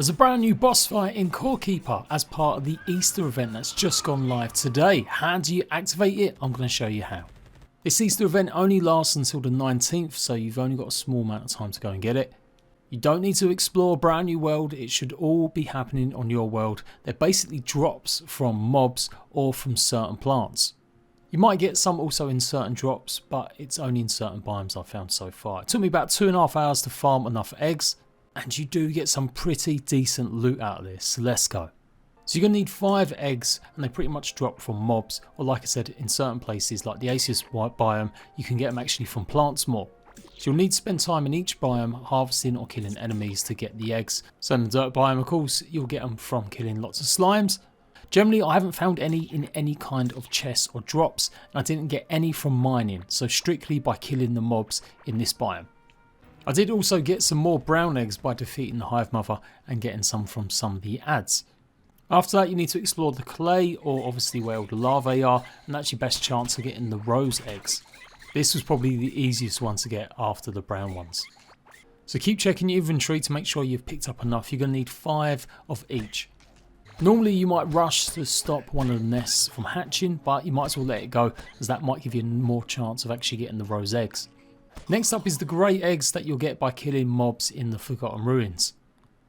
There's a brand new boss fight in Core Keeper as part of the Easter event that's just gone live today. How do you activate it? I'm going to show you how. This Easter event only lasts until the 19th, so you've only got a small amount of time to go and get it. You don't need to explore a brand new world, it should all be happening on your world. They're basically drops from mobs or from certain plants. You might get some also in certain drops, but it's only in certain biomes I've found so far. It took me about 2.5 hours to farm enough eggs, and you do get some pretty decent loot out of this, so let's go. So you're going to need 5 eggs, and they pretty much drop from mobs, or like I said, in certain places like the Asus biome, you can get them actually from plants more. So you'll need to spend time in each biome harvesting or killing enemies to get the eggs. So in the dirt biome, of course, you'll get them from killing lots of slimes. Generally, I haven't found any in any kind of chests or drops, and I didn't get any from mining, so strictly by killing the mobs in this biome. I did also get some more brown eggs by defeating the hive mother and getting some from some of the ads. After that, you need to explore the clay, or obviously where all the larvae are, and that's your best chance of getting the rose eggs. This was probably the easiest one to get after the brown ones. So keep checking your inventory to make sure you've picked up enough. You're going to need 5 of each. Normally you might rush to stop one of the nests from hatching, but you might as well let it go, as that might give you more chance of actually getting the rose eggs. Next up is the grey eggs that you'll get by killing mobs in the Forgotten Ruins.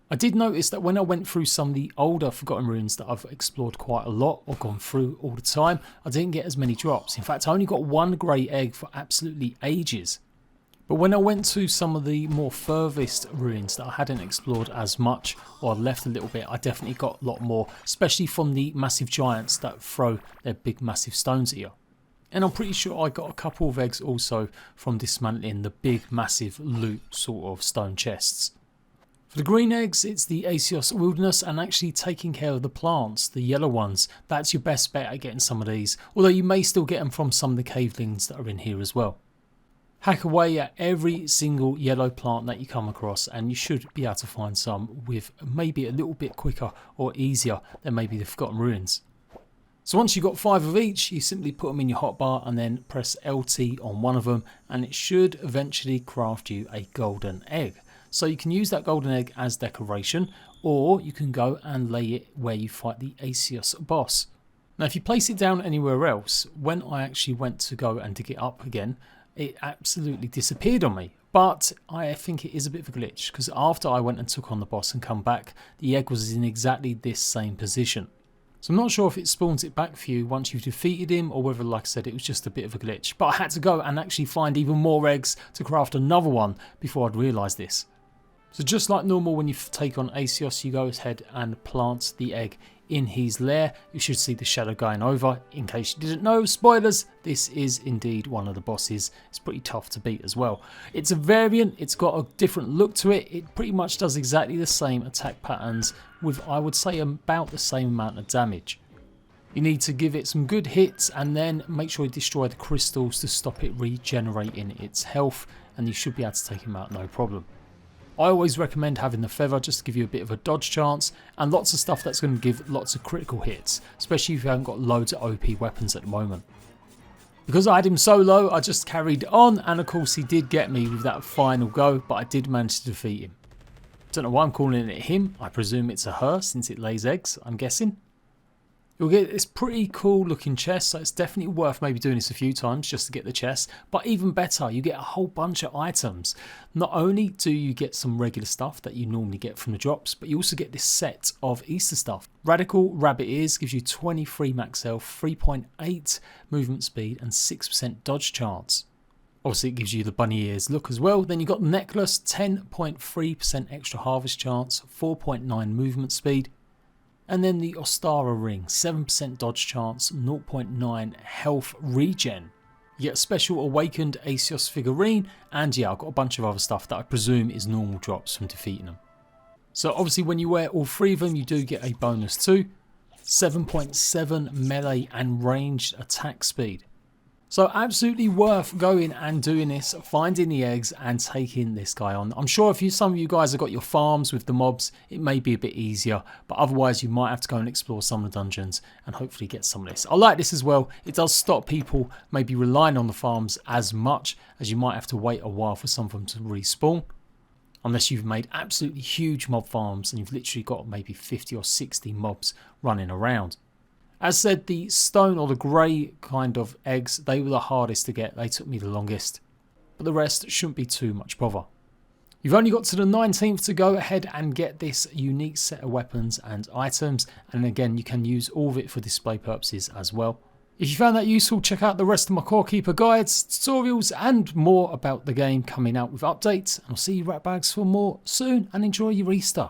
I did notice that when I went through some of the older Forgotten Ruins that I've explored quite a lot or gone through all the time, I didn't get as many drops. In fact, I only got 1 grey egg for absolutely ages. But when I went to some of the more furthest ruins that I hadn't explored as much, or I'd left a little bit, I definitely got a lot more, especially from the massive giants that throw their big massive stones at you. And I'm pretty sure I got a couple of eggs also from dismantling the big massive loot sort of stone chests. For the green eggs, it's the Asus Wilderness and actually taking care of the plants, the yellow ones. That's your best bet at getting some of these, although you may still get them from some of the cavelings that are in here as well. Hack away at every single yellow plant that you come across, and you should be able to find some with maybe a little bit quicker or easier than maybe the Forgotten Ruins. So once you've got 5 of each, you simply put them in your hotbar and then press LT on one of them, and it should eventually craft you a golden egg. So you can use that golden egg as decoration, or you can go and lay it where you fight the Asus boss. Now if you place it down anywhere else, when I actually went to go and dig it up again, it absolutely disappeared on me. But I think it is a bit of a glitch, because after I went and took on the boss and come back, the egg was in exactly this same position. So I'm not sure if it spawns it back for you once you've defeated him, or whether, like I said, it was just a bit of a glitch. But I had to go and actually find even more eggs to craft another one before I'd realised this. So just like normal, when you take on Asus, you go ahead and plant the egg in his lair. You should see the shadow going over. In case you didn't know, spoilers, this is indeed one of the bosses. It's pretty tough to beat as well. It's a variant, it's got a different look to it. It pretty much does exactly the same attack patterns with, I would say, about the same amount of damage. You need to give it some good hits and then make sure you destroy the crystals to stop it regenerating its health, and you should be able to take him out no problem. I always recommend having the feather just to give you a bit of a dodge chance, and lots of stuff that's going to give lots of critical hits, especially if you haven't got loads of OP weapons at the moment. Because I had him so low, I just carried on, and of course he did get me with that final go, but I did manage to defeat him. Don't know why I'm calling it him, I presume it's a her since it lays eggs, I'm guessing. You'll get this pretty cool looking chest, so it's definitely worth maybe doing this a few times just to get the chest. But even better, you get a whole bunch of items. Not only do you get some regular stuff that you normally get from the drops, but you also get this set of Easter stuff. Radical Rabbit Ears gives you 23 max health, 3.8 movement speed and 6% dodge chance. Obviously it gives you the bunny ears look as well. Then you've got the necklace, 10.3% extra harvest chance, 4.9 movement speed. And then the Ostara ring, 7% dodge chance, 0.9 health regen. You get a special awakened Asus figurine, and yeah, I've got a bunch of other stuff that I presume is normal drops from defeating them. So obviously when you wear all 3 of them, you do get a bonus too. 7.7 melee and ranged attack speed. So absolutely worth going and doing this, finding the eggs and taking this guy on. I'm sure if some of you guys have got your farms with the mobs, it may be a bit easier, but otherwise you might have to go and explore some of the dungeons and hopefully get some of this. I like this as well. It does stop people maybe relying on the farms as much, as you might have to wait a while for some of them to respawn. unless you've made absolutely huge mob farms and you've literally got maybe 50 or 60 mobs running around. As said, the stone or the grey kind of eggs, they were the hardest to get, they took me the longest, but the rest shouldn't be too much bother. You've only got to the 19th to go ahead and get this unique set of weapons and items, and again you can use all of it for display purposes as well. If you found that useful, check out the rest of my Core Keeper guides, tutorials and more about the game coming out with updates, and I'll see you ratbags for more soon, and enjoy your Easter.